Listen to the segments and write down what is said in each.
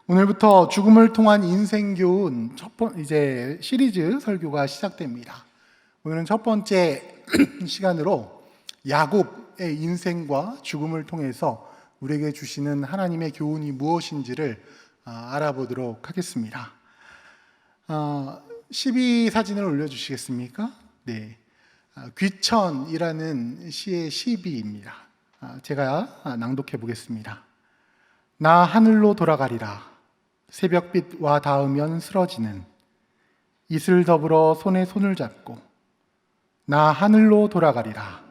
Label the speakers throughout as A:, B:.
A: 오늘부터 죽음을 통한 인생 교훈 이제 시리즈 설교가 시작됩니다. 오늘은 첫 번째 시간으로 야곱의 인생과 죽음을 통해서 우리에게 주시는 하나님의 교훈이 무엇인지를 알아보도록 하겠습니다. 12사진을 올려주시겠습니까? 네, 귀천이라는 시의 시비입니다. 제가 낭독해 보겠습니다. 나 하늘로 돌아가리라. 새벽빛 와 닿으면 쓰러지는 이슬 더불어 손에 손을 잡고 나 하늘로 돌아가리라.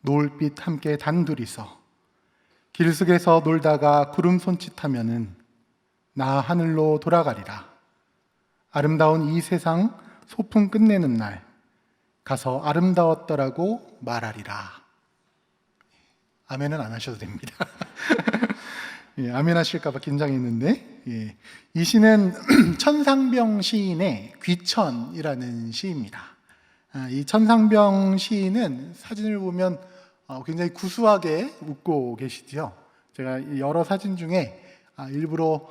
A: 노을빛 함께 단둘이서 길석에서 놀다가 구름 손짓하면은 나 하늘로 돌아가리라. 아름다운 이 세상 소풍 끝내는 날 가서 아름다웠더라고 말하리라. 아멘은 안 하셔도 됩니다. 예, 아멘 하실까봐 긴장했는데, 예, 이 시는 천상병 시인의 귀천이라는 시입니다. 이 천상병 시인은 사진을 보면 굉장히 구수하게 웃고 계시죠. 제가 여러 사진 중에 일부러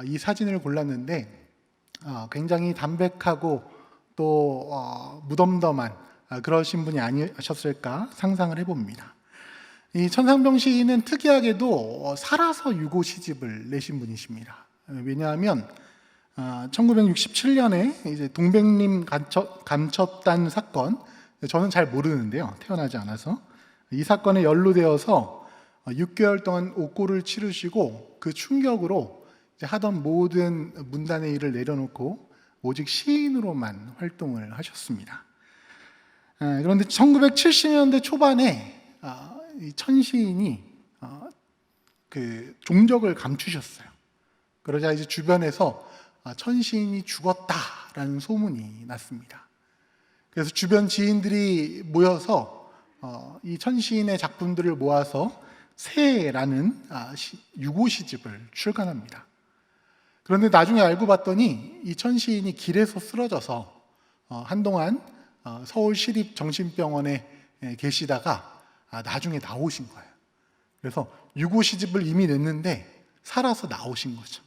A: 이 사진을 골랐는데 굉장히 담백하고 또 무덤덤한 그러신 분이 아니셨을까 상상을 해봅니다. 이 천상병 시인은 특이하게도 살아서 유고 시집을 내신 분이십니다. 왜냐하면 1967년에 이제 동백림 감첩단 사건, 저는 잘 모르는데요, 태어나지 않아서 이 사건에 연루되어서 6개월 동안 옥고를 치르시고 그 충격으로 이제 하던 모든 문단의 일을 내려놓고 오직 시인으로만 활동을 하셨습니다. 그런데 1970년대 초반에 이 천시인이 그 종적을 감추셨어요. 그러자 이제 주변에서 천시인이 죽었다라는 소문이 났습니다. 그래서 주변 지인들이 모여서 이 천시인의 작품들을 모아서 새라는 유고 시집을 출간합니다. 그런데 나중에 알고 봤더니 이 천시인이 길에서 쓰러져서 한동안 서울시립정신병원에 계시다가 나중에 나오신 거예요. 그래서 유고 시집을 이미 냈는데 살아서 나오신 거죠.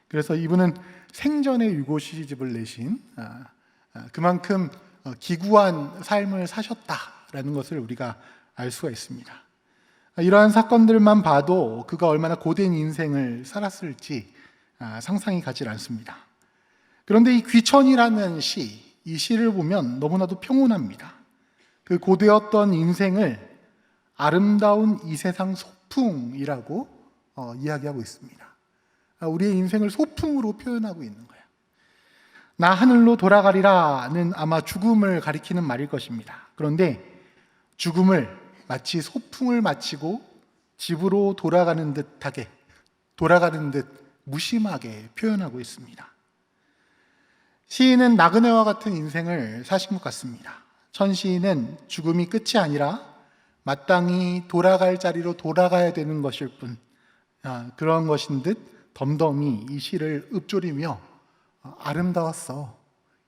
A: 그래서 이분은 생전에 유고 시집을 내신 그만큼 기구한 삶을 사셨다라는 것을 우리가 알 수가 있습니다. 이러한 사건들만 봐도 그가 얼마나 고된 인생을 살았을지 상상이 가질 않습니다. 그런데 이 귀천이라는 이 시를 보면 너무나도 평온합니다. 그 고되었던 인생을 아름다운 이 세상 소풍이라고 이야기하고 있습니다. 우리의 인생을 소풍으로 표현하고 있는 거예요. 나 하늘로 돌아가리라는 아마 죽음을 가리키는 말일 것입니다. 그런데 죽음을 마치 소풍을 마치고 집으로 돌아가는 듯 무심하게 표현하고 있습니다. 시인은 나그네와 같은 인생을 사신 것 같습니다. 천시인은 죽음이 끝이 아니라 마땅히 돌아갈 자리로 돌아가야 되는 것일 뿐 그런 것인 듯 덤덤히 이 시를 읊조리며 아름다웠어,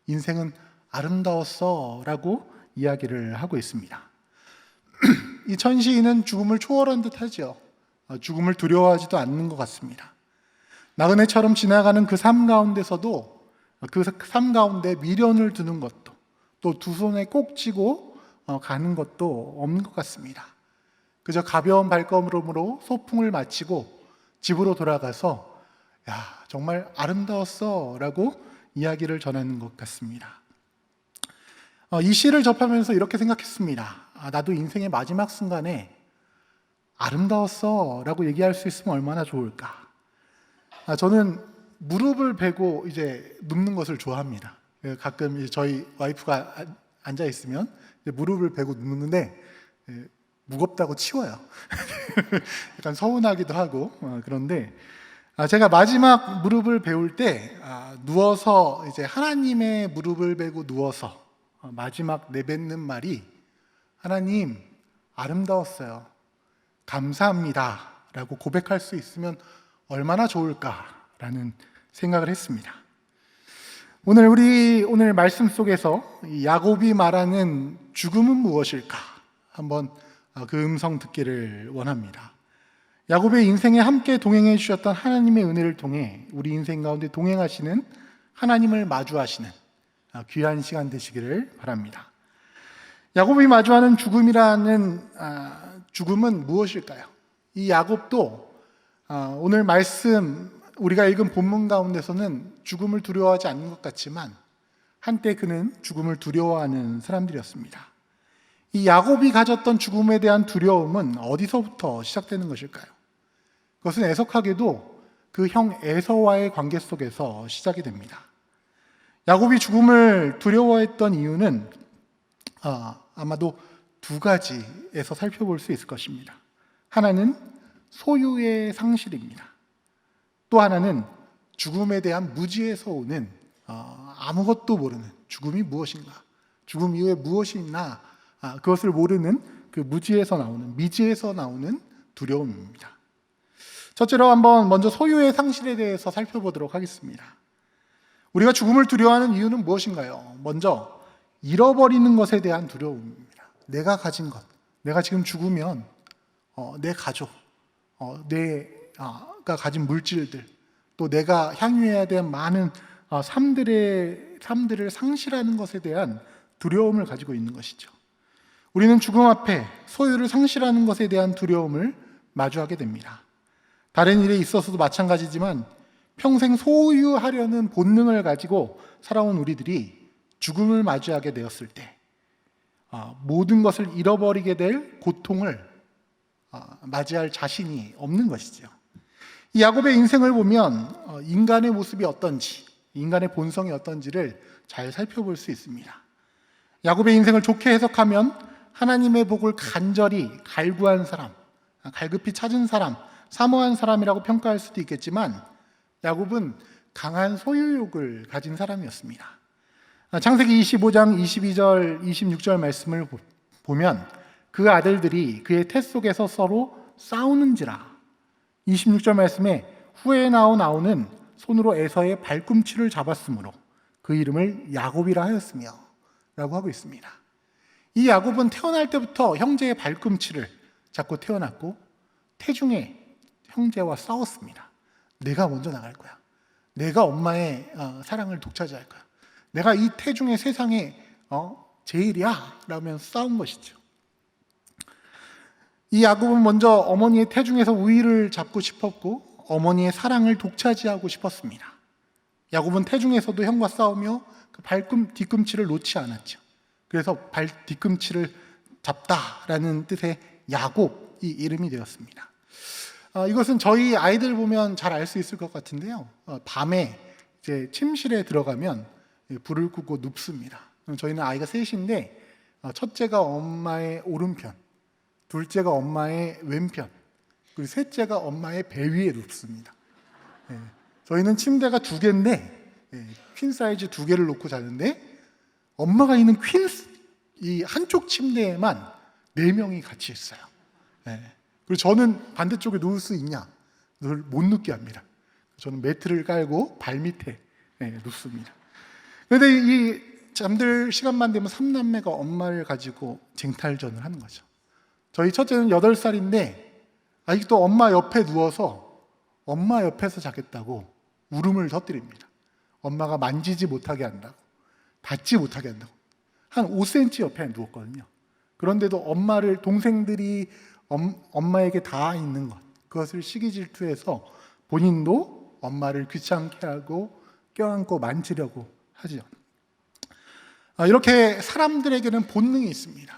A: 인생은 아름다웠어 라고 이야기를 하고 있습니다. 이 천시인은 죽음을 초월한 듯 하죠. 죽음을 두려워하지도 않는 것 같습니다. 나그네처럼 지나가는 그 삶 가운데서도 그 삶 가운데 미련을 두는 것도 또 두 손에 꼭 쥐고 가는 것도 없는 것 같습니다. 그저 가벼운 발걸음으로 소풍을 마치고 집으로 돌아가서 야, 정말 아름다웠어 라고 이야기를 전하는 것 같습니다. 이 시를 접하면서 이렇게 생각했습니다. 나도 인생의 마지막 순간에 아름다웠어 라고 얘기할 수 있으면 얼마나 좋을까. 저는 무릎을 베고 이제 눕는 것을 좋아합니다. 가끔 저희 와이프가 앉아 있으면 무릎을 베고 눕는데 무겁다고 치워요. 약간 서운하기도 하고 그런데 제가 마지막 무릎을 베울 때 누워서 이제 하나님의 무릎을 베고 누워서 마지막 내뱉는 말이 하나님 아름다웠어요. 감사합니다. 라고 고백할 수 있으면 얼마나 좋을까라는 생각을 했습니다. 오늘 말씀 속에서 야곱이 말하는 죽음은 무엇일까? 한번 그 음성 듣기를 원합니다. 야곱의 인생에 함께 동행해 주셨던 하나님의 은혜를 통해 우리 인생 가운데 동행하시는 하나님을 마주하시는 귀한 시간 되시기를 바랍니다. 야곱이 마주하는 죽음은 무엇일까요? 이 야곱도 오늘 말씀 우리가 읽은 본문 가운데서는 죽음을 두려워하지 않는 것 같지만 한때 그는 죽음을 두려워하는 사람들이었습니다. 이 야곱이 가졌던 죽음에 대한 두려움은 어디서부터 시작되는 것일까요? 그것은 애석하게도 그 형 에서와의 관계 속에서 시작이 됩니다. 야곱이 죽음을 두려워했던 이유는 아마도 두 가지에서 살펴볼 수 있을 것입니다. 하나는 소유의 상실입니다. 또 하나는 죽음에 대한 무지에서 오는 아무것도 모르는 죽음이 무엇인가, 죽음 이후에 무엇이 있나 그것을 모르는 그 무지에서 나오는, 미지에서 나오는 두려움입니다. 첫째로 먼저 소유의 상실에 대해서 살펴보도록 하겠습니다. 우리가 죽음을 두려워하는 이유는 무엇인가요? 먼저 잃어버리는 것에 대한 두려움입니다. 내가 가진 것, 내가 지금 죽으면 내 가족, 내가 가진 물질들, 또 내가 향유해야 될 많은 삶들을 상실하는 것에 대한 두려움을 가지고 있는 것이죠. 우리는 죽음 앞에 소유를 상실하는 것에 대한 두려움을 마주하게 됩니다. 다른 일에 있어서도 마찬가지지만 평생 소유하려는 본능을 가지고 살아온 우리들이 죽음을 마주하게 되었을 때 모든 것을 잃어버리게 될 고통을 맞이할 자신이 없는 것이죠. 이 야곱의 인생을 보면 인간의 모습이 어떤지, 인간의 본성이 어떤지를 잘 살펴볼 수 있습니다. 야곱의 인생을 좋게 해석하면 하나님의 복을 간절히 갈구한 사람, 갈급히 찾은 사람, 사모한 사람이라고 평가할 수도 있겠지만 야곱은 강한 소유욕을 가진 사람이었습니다. 창세기 25장 22절, 26절 말씀을 보면 그 아들들이 그의 태 속에서 서로 싸우는지라. 26절 말씀에 후에 나온 아우는 손으로 에서의 발꿈치를 잡았으므로 그 이름을 야곱이라 하였으며 라고 하고 있습니다. 이 야곱은 태어날 때부터 형제의 발꿈치를 잡고 태어났고 태중에 형제와 싸웠습니다. 내가 먼저 나갈 거야. 내가 엄마의 사랑을 독차지할 거야. 내가 이 태중의 세상에 제일이야 라면서 싸운 것이죠. 이 야곱은 먼저 어머니의 태중에서 우위를 잡고 싶었고 어머니의 사랑을 독차지하고 싶었습니다. 야곱은 태중에서도 형과 싸우며 그 뒤꿈치를 놓지 않았죠. 그래서 뒤꿈치를 잡다라는 뜻의 야곱이 이름이 되었습니다. 이것은 저희 아이들 보면 잘 알 수 있을 것 같은데요. 밤에 이제 침실에 들어가면 불을 끄고 눕습니다. 저희는 아이가 셋인데 첫째가 엄마의 오른편, 둘째가 엄마의 왼편, 그리고 셋째가 엄마의 배 위에 눕습니다. 저희는 침대가 2개인데 퀸 사이즈 2개를 놓고 자는데 엄마가 있는 이 한쪽 침대에만 4명이 같이 있어요. 그리고 저는 반대쪽에 누울 수 있냐? 늘 못 눕게 합니다. 저는 매트를 깔고 발 밑에 눕습니다. 그런데 이 잠들 시간만 되면 3남매가 엄마를 가지고 쟁탈전을 하는 거죠. 저희 첫째는 8살인데 아직도 엄마 옆에 누워서 엄마 옆에서 자겠다고 울음을 터뜨립니다. 엄마가 만지지 못하게 한다고, 닿지 못하게 한다고. 한 5cm 옆에 누웠거든요. 그런데도 엄마를, 동생들이 엄마에게 닿아 있는 것, 그것을 시기 질투해서 본인도 엄마를 귀찮게 하고 껴안고 만지려고 하죠. 이렇게 사람들에게는 본능이 있습니다.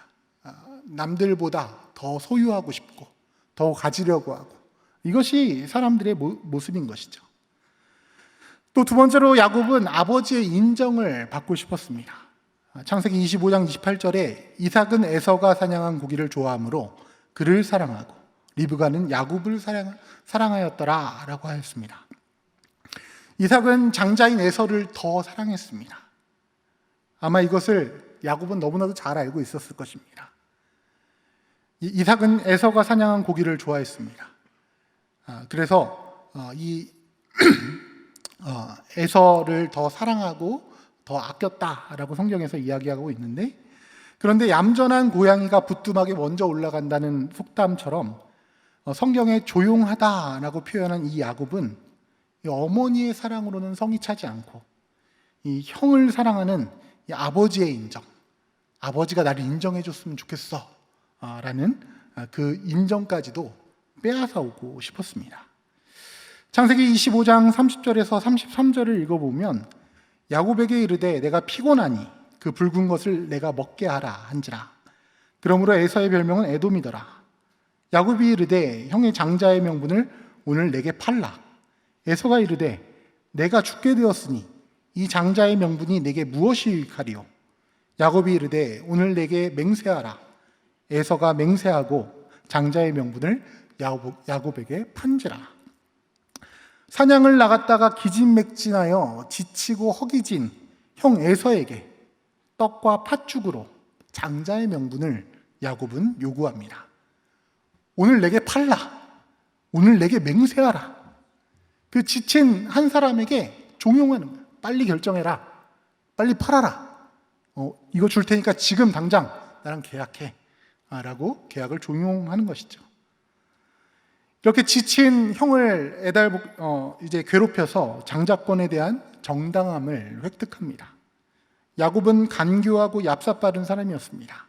A: 남들보다 더 소유하고 싶고 더 가지려고 하고, 이것이 사람들의 모습인 것이죠. 또 두 번째로 야곱은 아버지의 인정을 받고 싶었습니다. 창세기 25장 28절에 이삭은 에서가 사냥한 고기를 좋아하므로 그를 사랑하고 리브가는 야곱을 사랑하였더라 라고 하였습니다. 이삭은 장자인 에서를 더 사랑했습니다. 아마 이것을 야곱은 너무나도 잘 알고 있었을 것입니다. 이삭은 에서가 사냥한 고기를 좋아했습니다. 그래서 에서를 더 사랑하고 더 아꼈다라고 성경에서 이야기하고 있는데, 그런데 얌전한 고양이가 부뚜막에 먼저 올라간다는 속담처럼 성경에 조용하다라고 표현한 이 야곱은 이 어머니의 사랑으로는 성이 차지 않고 이 형을 사랑하는 이 아버지의 인정, 아버지가 나를 인정해 줬으면 좋겠어 라는 그 인정까지도 빼앗아 오고 싶었습니다. 창세기 25장 30절에서 33절을 읽어보면 야곱에게 이르되 내가 피곤하니 그 붉은 것을 내가 먹게 하라 한지라. 그러므로 에서의 별명은 에돔이더라. 야곱이 이르되 형의 장자의 명분을 오늘 내게 팔라. 에서가 이르되 내가 죽게 되었으니 이 장자의 명분이 내게 무엇이 유익하리요. 야곱이 이르되 오늘 내게 맹세하라. 에서가 맹세하고 장자의 명분을 야곱에게 판지라. 사냥을 나갔다가 기진맥진하여 지치고 허기진 형 에서에게 떡과 팥죽으로 장자의 명분을 야곱은 요구합니다. 오늘 내게 팔라. 오늘 내게 맹세하라. 그 지친 한 사람에게 종용하는 거예요. 빨리 결정해라. 빨리 팔아라. 이거 줄 테니까 지금 당장 나랑 계약해. 라고 계약을 종용하는 것이죠. 이렇게 지친 형을 이제 괴롭혀서 장자권에 대한 정당함을 획득합니다. 야곱은 간교하고 얍삽빠른 사람이었습니다.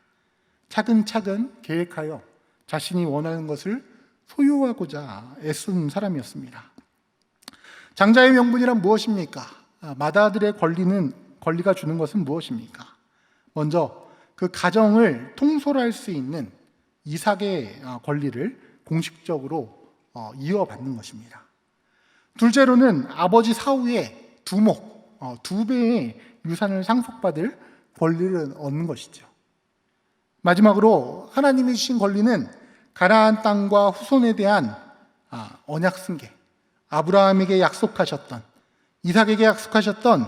A: 차근차근 계획하여 자신이 원하는 것을 소유하고자 애쓴 사람이었습니다. 장자의 명분이란 무엇입니까? 맏아들의 권리가 주는 것은 무엇입니까? 먼저 그 가정을 통솔할 수 있는 이삭의 권리를 공식적으로 이어받는 것입니다. 둘째로는 아버지 사후에 두 배의 유산을 상속받을 권리를 얻는 것이죠. 마지막으로 하나님이 주신 권리는 가나안 땅과 후손에 대한 언약 승계, 아브라함에게 약속하셨던, 이삭에게 약속하셨던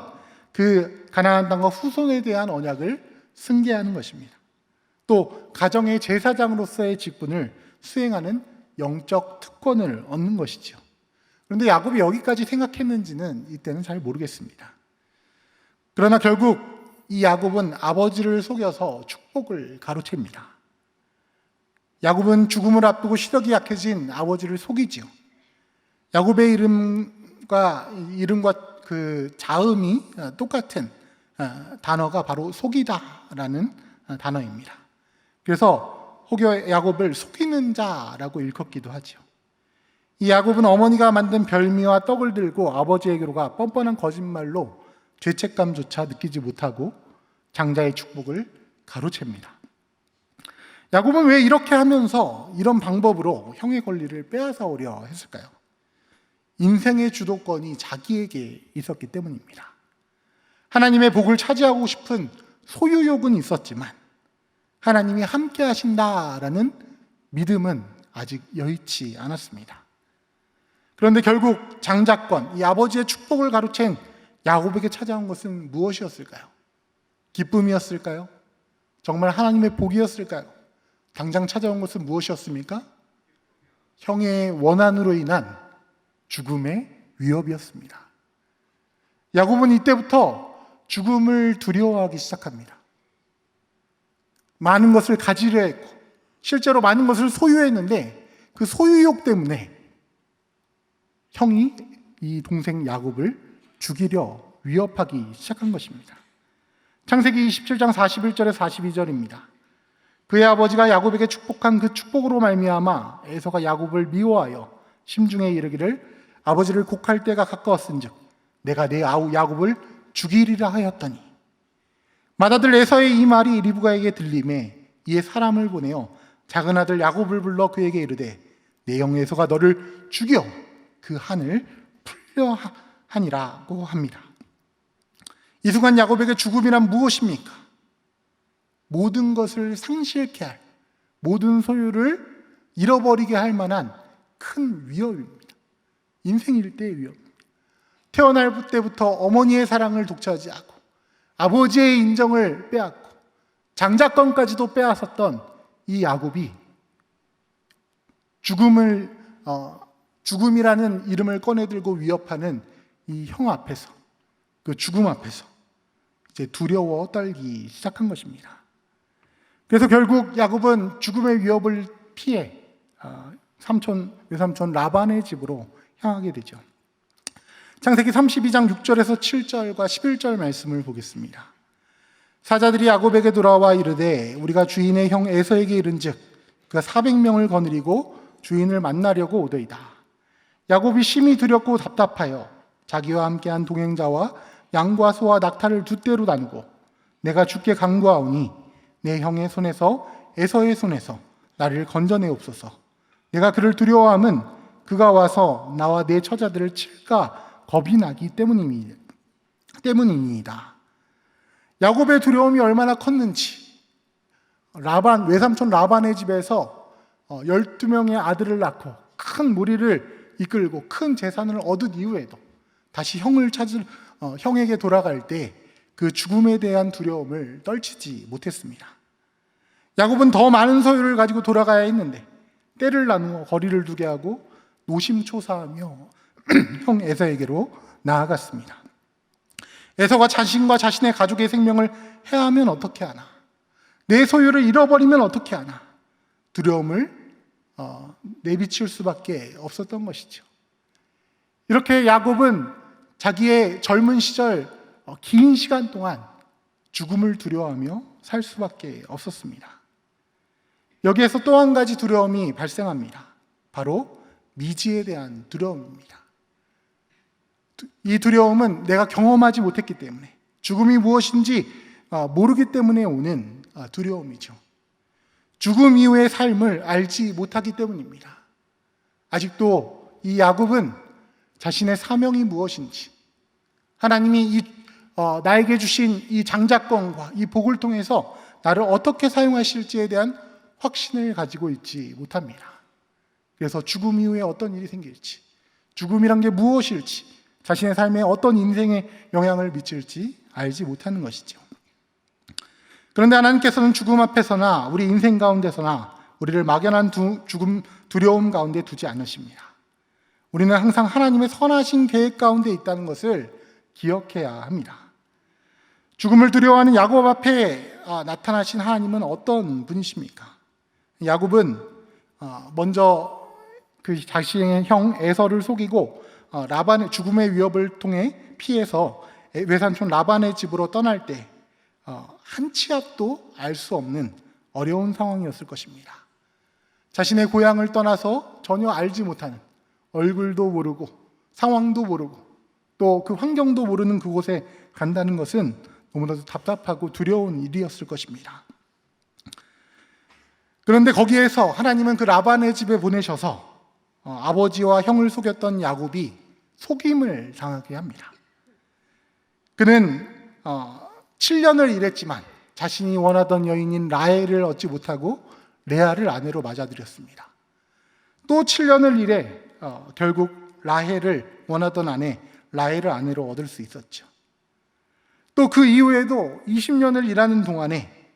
A: 그 가나안 땅과 후손에 대한 언약을 승계하는 것입니다. 또 가정의 제사장으로서의 직분을 수행하는 영적 특권을 얻는 것이죠. 그런데 야곱이 여기까지 생각했는지는 이때는 잘 모르겠습니다. 그러나 결국 이 야곱은 아버지를 속여서 축복을 가로챕니다. 야곱은 죽음을 앞두고 시력이 약해진 아버지를 속이지요. 야곱의 이름과 그 자음이 똑같은 단어가 바로 속이다라는 단어입니다. 그래서 혹여 야곱을 속이는 자라고 일컫기도 하죠. 이 야곱은 어머니가 만든 별미와 떡을 들고 아버지에게로 가 뻔뻔한 거짓말로 죄책감조차 느끼지 못하고 장자의 축복을 가로챕니다. 야곱은 왜 이렇게 하면서 이런 방법으로 형의 권리를 빼앗아 오려 했을까요? 인생의 주도권이 자기에게 있었기 때문입니다. 하나님의 복을 차지하고 싶은 소유욕은 있었지만 하나님이 함께 하신다라는 믿음은 아직 여의치 않았습니다. 그런데 결국 장자권, 이 아버지의 축복을 가로챈 야곱에게 찾아온 것은 무엇이었을까요? 기쁨이었을까요? 정말 하나님의 복이었을까요? 당장 찾아온 것은 무엇이었습니까? 형의 원한으로 인한 죽음의 위협이었습니다. 야곱은 이때부터 죽음을 두려워하기 시작합니다. 많은 것을 가지려 했고 실제로 많은 것을 소유했는데 그 소유욕 때문에 형이 이 동생 야곱을 죽이려 위협하기 시작한 것입니다. 창세기 27장 41절에 42절입니다. 그의 아버지가 야곱에게 축복한 그 축복으로 말미암아 에서가 야곱을 미워하여 심중에 이르기를 아버지를 곡할 때가 가까웠은즉 내가 내 아우 야곱을 죽이리라 하였더니 맏아들 에서의 이 말이 리브가에게 들림에 이에 사람을 보내어 작은 아들 야곱을 불러 그에게 이르되 내 형 에서가 너를 죽여 그 한을 풀려 하니라고 합니다. 이 순간 야곱에게 죽음이란 무엇입니까? 모든 것을 상실케 할, 모든 소유를 잃어버리게 할 만한 큰 위협입니다. 인생 일대의 위협입니다. 태어날 때부터 어머니의 사랑을 독차지하고 아버지의 인정을 빼앗고 장자권까지도 빼앗았던 이 야곱이 죽음이라는 이름을 꺼내들고 위협하는 이 형 앞에서, 그 죽음 앞에서 이제 두려워 떨기 시작한 것입니다. 그래서 결국 야곱은 죽음의 위협을 피해 외삼촌 라반의 집으로 향하게 되죠. 창세기 32장 6절에서 7절과 11절 말씀을 보겠습니다. 사자들이 야곱에게 돌아와 이르되 우리가 주인의 형 에서에게 이른즉 그가 400명을 거느리고 주인을 만나려고 오더이다. 야곱이 심히 두렵고 답답하여 자기와 함께한 동행자와 양과 소와 낙타를 두 떼로 나누고 내가 주께 간구하오니 내 형의 손에서 에서의 손에서 나를 건져내옵소서. 내가 그를 두려워함은 그가 와서 나와 내 처자들을 칠까 겁이 나기 때문이니이다. 야곱의 두려움이 얼마나 컸는지 외삼촌 라반의 집에서 12명의 아들을 낳고 큰 무리를 이끌고 큰 재산을 얻은 이후에도 다시 형에게 돌아갈 때 그 죽음에 대한 두려움을 떨치지 못했습니다. 야곱은 더 많은 소유를 가지고 돌아가야 했는데 떼를 나누어 거리를 두게 하고 노심초사하며 형 에서에게로 나아갔습니다. 에서가 자신과 자신의 가족의 생명을 해하면 어떻게 하나? 내 소유를 잃어버리면 어떻게 하나? 두려움을 내비칠 수밖에 없었던 것이죠. 이렇게 야곱은 자기의 젊은 시절 긴 시간 동안 죽음을 두려워하며 살 수밖에 없었습니다. 여기에서 또 한 가지 두려움이 발생합니다. 바로 미지에 대한 두려움입니다. 이 두려움은 내가 경험하지 못했기 때문에, 죽음이 무엇인지 모르기 때문에 오는 두려움이죠. 죽음 이후의 삶을 알지 못하기 때문입니다. 아직도 이 야곱은 자신의 사명이 무엇인지, 하나님이 나에게 주신 이 장자권과 이 복을 통해서 나를 어떻게 사용하실지에 대한 확신을 가지고 있지 못합니다. 그래서 죽음 이후에 어떤 일이 생길지, 죽음이란 게 무엇일지, 자신의 삶에 어떤 인생에 영향을 미칠지 알지 못하는 것이죠. 그런데 하나님께서는 죽음 앞에서나 우리 인생 가운데서나 우리를 막연한 죽음 두려움 가운데 두지 않으십니다. 우리는 항상 하나님의 선하신 계획 가운데 있다는 것을 기억해야 합니다. 죽음을 두려워하는 야곱 앞에 나타나신 하나님은 어떤 분이십니까? 야곱은 먼저 그 자신의 형 에서를 속이고 죽음의 위협을 통해 피해서 외삼촌 라반의 집으로 떠날 때 한 치 앞도 알 수 없는 어려운 상황이었을 것입니다. 자신의 고향을 떠나서 전혀 알지 못하는, 얼굴도 모르고 상황도 모르고 또 그 환경도 모르는 그곳에 간다는 것은 너무나도 답답하고 두려운 일이었을 것입니다. 그런데 거기에서 하나님은 그 라반의 집에 보내셔서 아버지와 형을 속였던 야곱이 속임을 당하게 합니다. 그는 7년을 일했지만 자신이 원하던 여인인 라헬을 얻지 못하고 레아를 아내로 맞아들였습니다. 또 7년을 일해 결국 라헬을 원하던 아내 라헬을 아내로 얻을 수 있었죠. 또 그 이후에도 20년을 일하는 동안에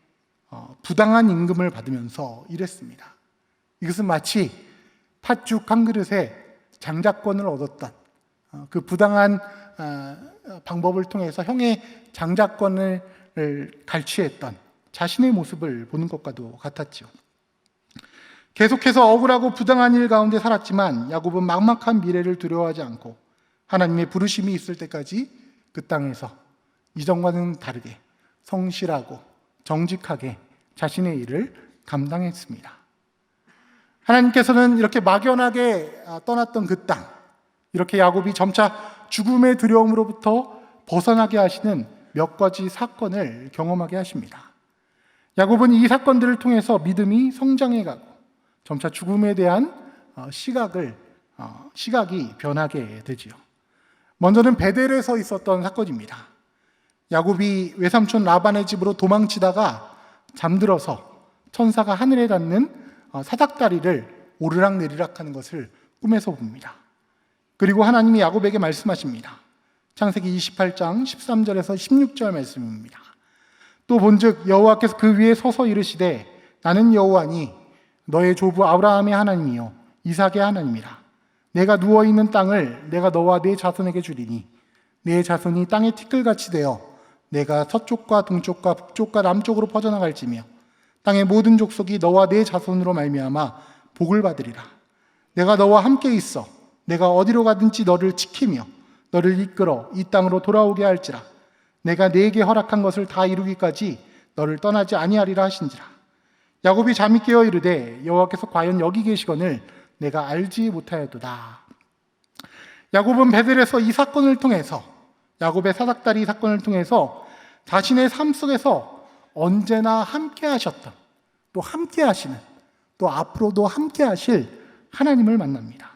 A: 부당한 임금을 받으면서 일했습니다. 이것은 마치 팥죽 한 그릇에 장자권을 얻었던 그 부당한 방법을 통해서 형의 장자권을 갈취했던 자신의 모습을 보는 것과도 같았죠. 계속해서 억울하고 부당한 일 가운데 살았지만 야곱은 막막한 미래를 두려워하지 않고 하나님의 부르심이 있을 때까지 그 땅에서 이전과는 다르게 성실하고 정직하게 자신의 일을 감당했습니다. 하나님께서는 이렇게 막연하게 떠났던 그 땅, 이렇게 야곱이 점차 죽음의 두려움으로부터 벗어나게 하시는 몇 가지 사건을 경험하게 하십니다. 야곱은 이 사건들을 통해서 믿음이 성장해가고 점차 죽음에 대한 시각이 변하게 되지요. 먼저는 베델에서 있었던 사건입니다. 야곱이 외삼촌 라반의 집으로 도망치다가 잠들어서 천사가 하늘에 닿는 사닥다리를 오르락내리락 하는 것을 꿈에서 봅니다. 그리고 하나님이 야곱에게 말씀하십니다. 창세기 28장 13절에서 16절 말씀입니다. 또 본즉 여호와께서 그 위에 서서 이르시되 나는 여호와니 너의 조부 아브라함의 하나님이요 이삭의 하나님이라. 내가 누워있는 땅을 내가 너와 네 자손에게 주리니 네 자손이 땅의 티끌같이 되어 내가 서쪽과 동쪽과 북쪽과 남쪽으로 퍼져나갈지며 땅의 모든 족속이 너와 네 자손으로 말미암아 복을 받으리라. 내가 너와 함께 있어. 내가 어디로 가든지 너를 지키며 너를 이끌어 이 땅으로 돌아오게 할지라. 내가 네게 허락한 것을 다 이루기까지 너를 떠나지 아니하리라 하신지라. 야곱이 잠이 깨어 이르되 여호와께서 과연 여기 계시거늘 내가 알지 못하였도다. 야곱은 베델에서 이 사건을 통해서, 야곱의 사닥다리 사건을 통해서 자신의 삶 속에서 언제나 함께 하셨던, 또 함께 하시는, 또 앞으로도 함께 하실 하나님을 만납니다.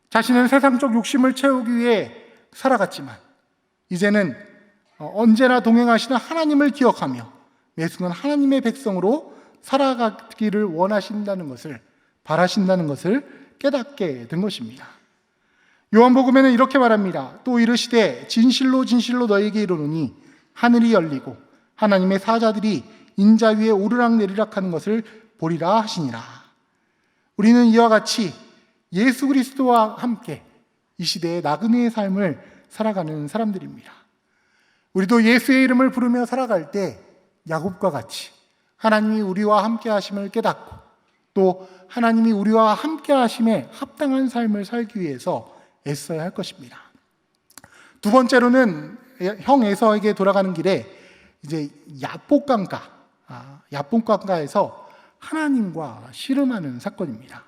A: 자신은 세상적 욕심을 채우기 위해 살아갔지만 이제는 언제나 동행하시는 하나님을 기억하며 매 순간 하나님의 백성으로 살아가기를 원하신다는 것을, 바라신다는 것을 깨닫게 된 것입니다. 요한복음에는 이렇게 말합니다. 또 이르시되 진실로 진실로 너에게 이르노니 하늘이 열리고 하나님의 사자들이 인자 위에 오르락내리락 하는 것을 보리라 하시니라. 우리는 이와 같이 예수 그리스도와 함께 이 시대의 나그네의 삶을 살아가는 사람들입니다. 우리도 예수의 이름을 부르며 살아갈 때 야곱과 같이 하나님이 우리와 함께 하심을 깨닫고 또 하나님이 우리와 함께 하심에 합당한 삶을 살기 위해서 애써야 할 것입니다. 두 번째로는 형 에서에게 돌아가는 길에 이제 야복강가에서 하나님과 씨름하는 사건입니다.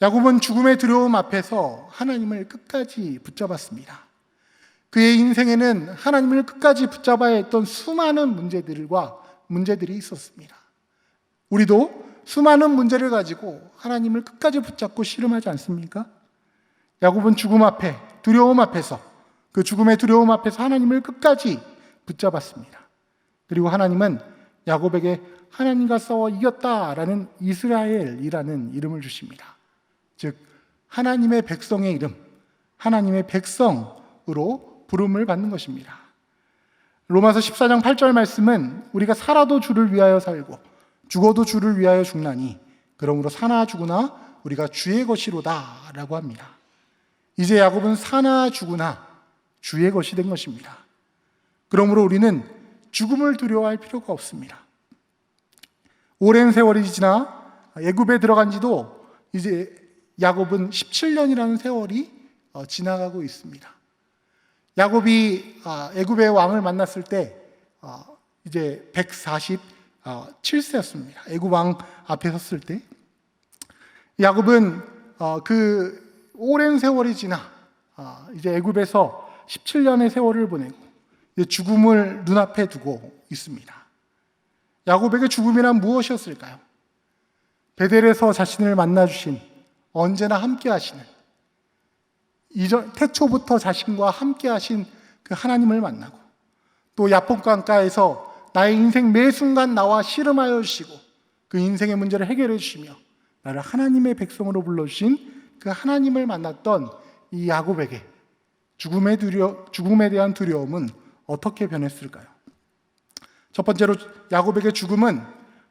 A: 야곱은 죽음의 두려움 앞에서 하나님을 끝까지 붙잡았습니다. 그의 인생에는 하나님을 끝까지 붙잡아야 했던 수많은 문제들이 있었습니다. 우리도 수많은 문제를 가지고 하나님을 끝까지 붙잡고 씨름하지 않습니까? 야곱은 죽음 앞에, 두려움 앞에서, 그 죽음의 두려움 앞에서 하나님을 끝까지 붙잡았습니다. 그리고 하나님은 야곱에게 하나님과 싸워 이겼다라는 이스라엘이라는 이름을 주십니다. 즉 하나님의 백성의 이름, 하나님의 백성으로 부름을 받는 것입니다. 로마서 14장 8절 말씀은 우리가 살아도 주를 위하여 살고 죽어도 주를 위하여 죽나니 그러므로 사나 죽으나 우리가 주의 것이로다 라고 합니다. 이제 야곱은 사나 죽으나 주의 것이 된 것입니다. 그러므로 우리는 죽음을 두려워할 필요가 없습니다. 오랜 세월이 지나 애굽에 들어간 지도 이제 야곱은 17년이라는 세월이 지나가고 있습니다. 야곱이 애굽의 왕을 만났을 때 이제 147세였습니다. 애굽 왕 앞에 섰을 때 야곱은 그 오랜 세월이 지나 이제 애굽에서 17년의 세월을 보내고 이제 죽음을 눈앞에 두고 있습니다. 야곱에게 죽음이란 무엇이었을까요? 베델에서 자신을 만나주신, 언제나 함께 하시는, 태초부터 자신과 함께 하신 그 하나님을 만나고 또 야복강가에서 나의 인생 매 순간 나와 씨름하여 주시고 그 인생의 문제를 해결해 주시며 나를 하나님의 백성으로 불러주신 그 하나님을 만났던 이 야곱에게 죽음에 대한 두려움은 어떻게 변했을까요? 첫 번째로 야곱에게 죽음은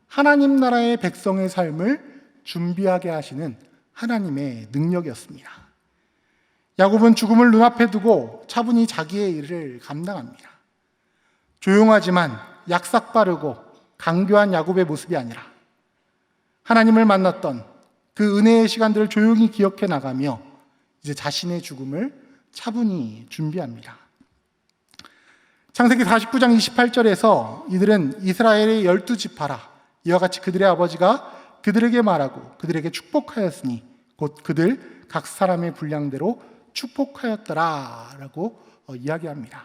A: 하나님 나라의 백성의 삶을 준비하게 하시는 하나님의 능력이었습니다. 야곱은 죽음을 눈앞에 두고 차분히 자기의 일을 감당합니다. 조용하지만 약삭 빠르고 강교한 야곱의 모습이 아니라 하나님을 만났던 그 은혜의 시간들을 조용히 기억해 나가며 이제 자신의 죽음을 차분히 준비합니다. 창세기 49장 28절에서 이들은 이스라엘의 12지파라 이와 같이 그들의 아버지가 그들에게 말하고 그들에게 축복하였으니 곧 그들 각 사람의 분량대로 축복하였더라라고 이야기합니다.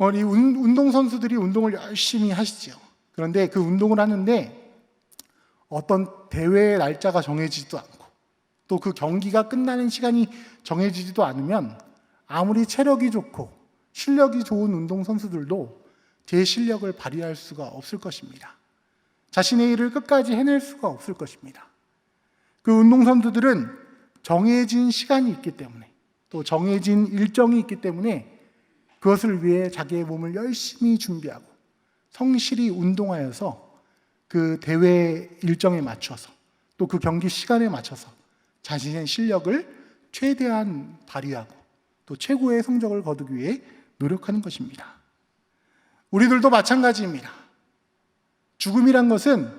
A: 이 운동선수들이 운동을 열심히 하시죠. 그런데 그 운동을 하는데 어떤 대회의 날짜가 정해지지도 않고 또 그 경기가 끝나는 시간이 정해지지도 않으면 아무리 체력이 좋고 실력이 좋은 운동선수들도 제 실력을 발휘할 수가 없을 것입니다. 자신의 일을 끝까지 해낼 수가 없을 것입니다. 그 운동선수들은 정해진 시간이 있기 때문에 또 정해진 일정이 있기 때문에 그것을 위해 자기의 몸을 열심히 준비하고 성실히 운동하여서 그 대회 일정에 맞춰서 또 그 경기 시간에 맞춰서 자신의 실력을 최대한 발휘하고 또 최고의 성적을 거두기 위해 노력하는 것입니다. 우리들도 마찬가지입니다. 죽음이란 것은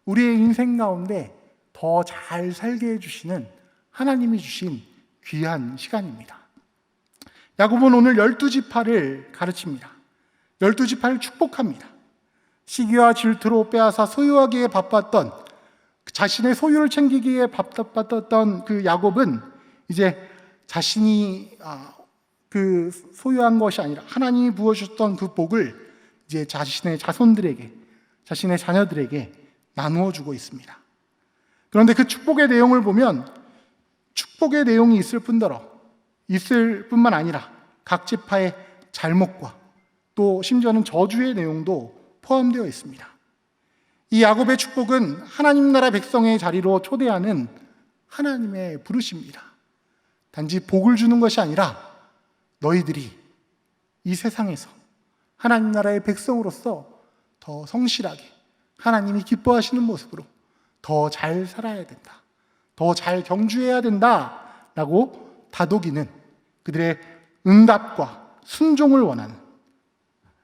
A: 우리의 인생 가운데 더 잘 살게 해주시는 하나님이 주신 귀한 시간입니다. 야곱은 오늘 12지파를 가르칩니다. 12지파를 축복합니다. 시기와 질투로 빼앗아 소유하기에 바빴던, 자신의 소유를 챙기기에 바빴던 그 야곱은 이제 자신이 그 소유한 것이 아니라 하나님이 부어주셨던 그 복을 이제 자신의 자손들에게, 자신의 자녀들에게 나누어 주고 있습니다. 그런데 그 축복의 내용을 보면 축복의 내용이 있을 뿐만 아니라 각 지파의 잘못과 또 심지어는 저주의 내용도 포함되어 있습니다. 이 야곱의 축복은 하나님 나라 백성의 자리로 초대하는 하나님의 부르심입니다. 단지 복을 주는 것이 아니라 너희들이 이 세상에서 하나님 나라의 백성으로서 더 성실하게 하나님이 기뻐하시는 모습으로 더 잘 살아야 된다, 더 잘 경주해야 된다라고 다독이는, 그들의 응답과 순종을 원하는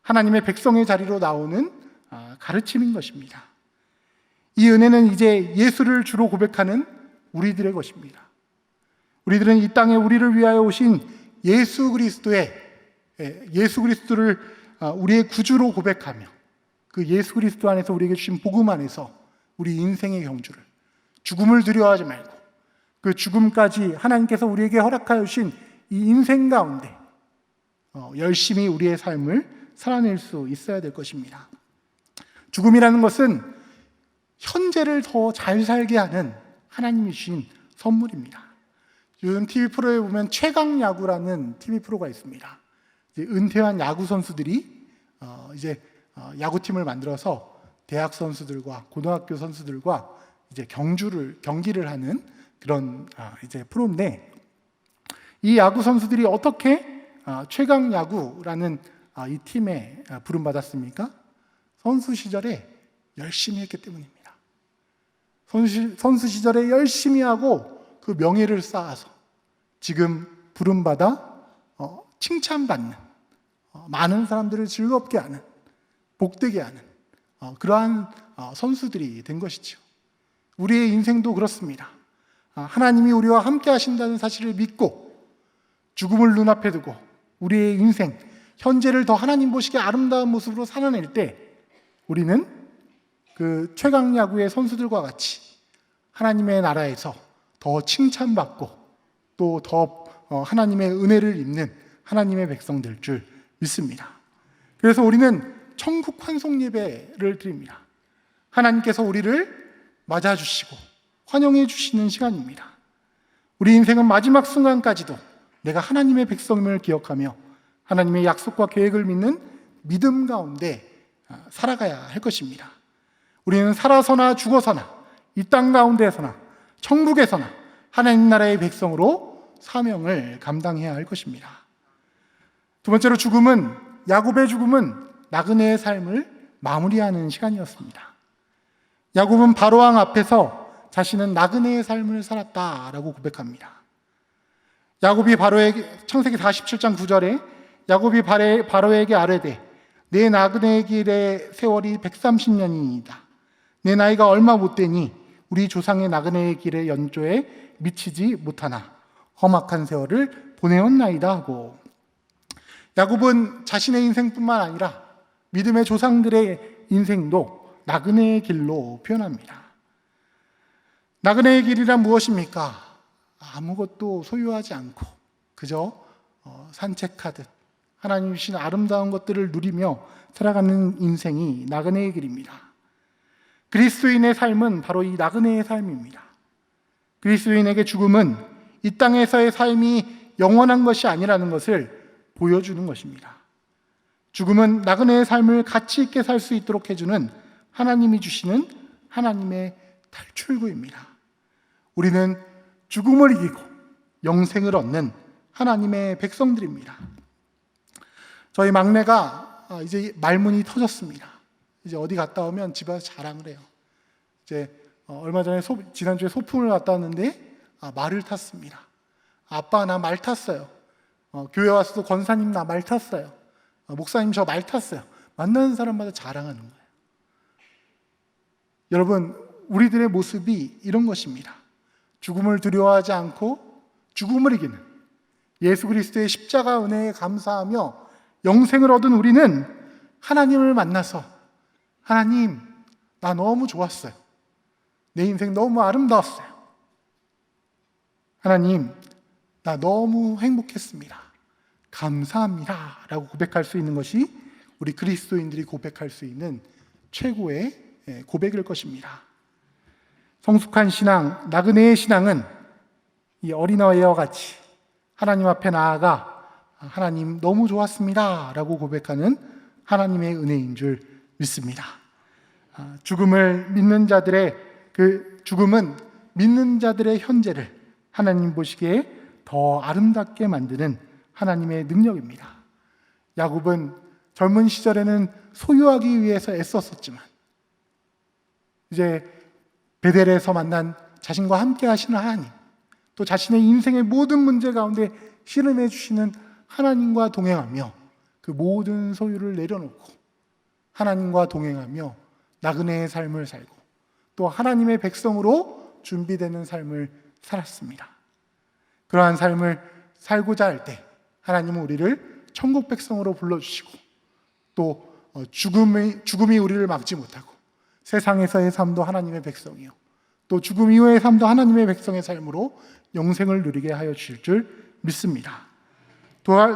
A: 하나님의 백성의 자리로 나오는 가르침인 것입니다. 이 은혜는 이제 예수를 주로 고백하는 우리들의 것입니다. 우리들은 이 땅에 우리를 위하여 오신 예수 그리스도를 우리의 구주로 고백하며 그 예수 그리스도 안에서 우리에게 주신 복음 안에서 우리 인생의 경주를, 죽음을 두려워하지 말고 그 죽음까지 하나님께서 우리에게 허락하여 주신 이 인생 가운데 열심히 우리의 삶을 살아낼 수 있어야 될 것입니다. 죽음이라는 것은 현재를 더 잘 살게 하는 하나님이 주신 선물입니다. 요즘 TV 프로에 보면 최강 야구라는 TV 프로가 있습니다. 이제 은퇴한 야구 선수들이 야구팀을 만들어서 대학 선수들과 고등학교 선수들과 이제 경기를 하는 그런 이제 프로인데, 이 야구 선수들이 어떻게 최강 야구라는 이 팀에 부름받았습니까? 선수 시절에 열심히 했기 때문입니다. 선수 시절에 열심히 하고 그 명예를 쌓아서 지금 부름받아 칭찬받는, 많은 사람들을 즐겁게 하는, 복되게 하는 그러한 선수들이 된 것이죠. 우리의 인생도 그렇습니다. 하나님이 우리와 함께 하신다는 사실을 믿고 죽음을 눈앞에 두고 우리의 인생, 현재를 더 하나님 보시기에 아름다운 모습으로 살아낼 때 우리는 그 최강 야구의 선수들과 같이 하나님의 나라에서 더 칭찬받고 또 더 하나님의 은혜를 입는 하나님의 백성될 줄 믿습니다. 그래서 우리는 천국 환송 예배를 드립니다. 하나님께서 우리를 맞아주시고 환영해 주시는 시간입니다. 우리 인생은 마지막 순간까지도 내가 하나님의 백성임을 기억하며 하나님의 약속과 계획을 믿는 믿음 가운데 살아가야 할 것입니다. 우리는 살아서나 죽어서나 이 땅 가운데서나 천국에서나 하나님 나라의 백성으로 사명을 감당해야 할 것입니다. 두 번째로 야곱의 죽음은 나그네의 삶을 마무리하는 시간이었습니다. 야곱은 바로왕 앞에서 자신은 나그네의 삶을 살았다라고 고백합니다. 야곱이 창세기 47장 9절에 야곱이 바로에게 아뢰되 내 나그네의 길의 세월이 130년이니이다. 내 나이가 얼마 못 되니 우리 조상의 나그네의 길의 연조에 미치지 못하나 험악한 세월을 보내었나이다 하고, 야곱은 자신의 인생뿐만 아니라 믿음의 조상들의 인생도 나그네의 길로 표현합니다. 나그네의 길이란 무엇입니까? 아무것도 소유하지 않고 그저 산책하듯 하나님 주신 아름다운 것들을 누리며 살아가는 인생이 나그네의 길입니다. 그리스도인의 삶은 바로 이 나그네의 삶입니다. 그리스도인에게 죽음은 이 땅에서의 삶이 영원한 것이 아니라는 것을 보여주는 것입니다. 죽음은 나그네의 삶을 가치 있게 살 수 있도록 해주는 하나님이 주시는 하나님의 탈출구입니다. 우리는 죽음을 이기고 영생을 얻는 하나님의 백성들입니다. 저희 막내가 이제 말문이 터졌습니다. 이제 어디 갔다 오면 집에서 자랑을 해요. 이제 얼마 전에 지난주에 소풍을 갔다 왔는데 말을 탔습니다. 아빠 나 말 탔어요. 교회 와서도 권사님 나 말 탔어요. 목사님 저 말 탔어요. 만나는 사람마다 자랑하는 거예요. 여러분, 우리들의 모습이 이런 것입니다. 죽음을 두려워하지 않고 죽음을 이기는 예수 그리스도의 십자가 은혜에 감사하며 영생을 얻은 우리는 하나님을 만나서 하나님, 나 너무 좋았어요. 내 인생 너무 아름다웠어요. 하나님, 나 너무 행복했습니다. 감사합니다. 라고 고백할 수 있는 것이 우리 그리스도인들이 고백할 수 있는 최고의 고백일 것입니다. 성숙한 신앙, 나그네의 신앙은 이 어린아이와 같이 하나님 앞에 나아가 하나님 너무 좋았습니다. 라고 고백하는 하나님의 은혜인 줄 믿습니다. 죽음을 믿는 자들의 죽음은 믿는 자들의 현재를 하나님 보시기에 더 아름답게 만드는 하나님의 능력입니다. 야곱은 젊은 시절에는 소유하기 위해서 애썼었지만 이제 베델에서 만난 자신과 함께 하시는 하나님, 또 자신의 인생의 모든 문제 가운데 씨름해 주시는 하나님과 동행하며 그 모든 소유를 내려놓고 하나님과 동행하며 나그네의 삶을 살고 또 하나님의 백성으로 준비되는 삶을 살았습니다. 그러한 삶을 살고자 할 때 하나님은 우리를 천국 백성으로 불러주시고 또 죽음이 우리를 막지 못하고 세상에서의 삶도 하나님의 백성이요 또 죽음 이후의 삶도 하나님의 백성의 삶으로 영생을 누리게 하여 주실 줄 믿습니다.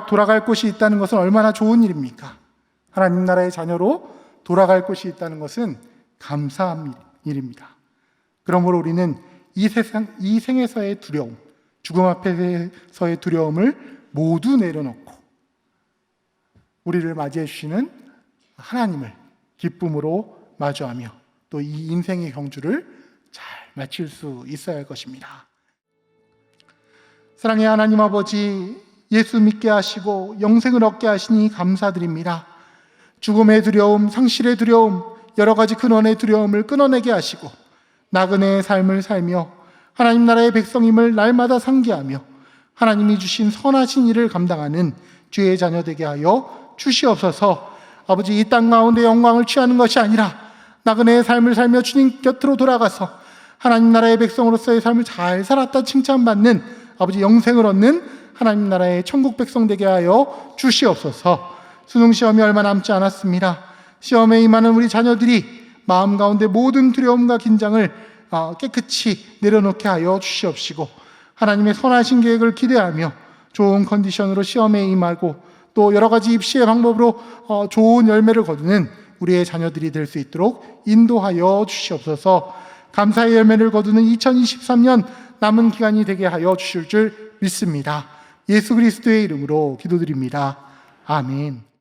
A: 돌아갈 곳이 있다는 것은 얼마나 좋은 일입니까? 하나님 나라의 자녀로 돌아갈 곳이 있다는 것은 감사한 일입니다. 그러므로 우리는 이 생에서의 두려움, 죽음 앞에서의 두려움을 모두 내려놓고 우리를 맞이해 주시는 하나님을 기쁨으로 마주하며 또 이 인생의 경주를 잘 마칠 수 있어야 할 것입니다. 사랑의 하나님 아버지, 예수 믿게 하시고 영생을 얻게 하시니 감사드립니다. 죽음의 두려움, 상실의 두려움, 여러 가지 근원의 두려움을 끊어내게 하시고 나그네의 삶을 살며 하나님 나라의 백성임을 날마다 상기하며 하나님이 주신 선하신 일을 감당하는 주의 자녀 되게 하여 주시옵소서. 아버지, 이 땅 가운데 영광을 취하는 것이 아니라 나그네의 삶을 살며 주님 곁으로 돌아가서 하나님 나라의 백성으로서의 삶을 잘 살았다 칭찬받는 아버지 영생을 얻는 하나님 나라의 천국 백성 되게 하여 주시옵소서. 수능 시험이 얼마 남지 않았습니다. 시험에 임하는 우리 자녀들이 마음 가운데 모든 두려움과 긴장을 깨끗이 내려놓게 하여 주시옵시고 하나님의 선하신 계획을 기대하며 좋은 컨디션으로 시험에 임하고 또 여러 가지 입시의 방법으로 좋은 열매를 거두는 우리의 자녀들이 될 수 있도록 인도하여 주시옵소서. 감사의 열매를 거두는 2023년 남은 기간이 되게 하여 주실 줄 믿습니다. 예수 그리스도의 이름으로 기도드립니다. 아멘.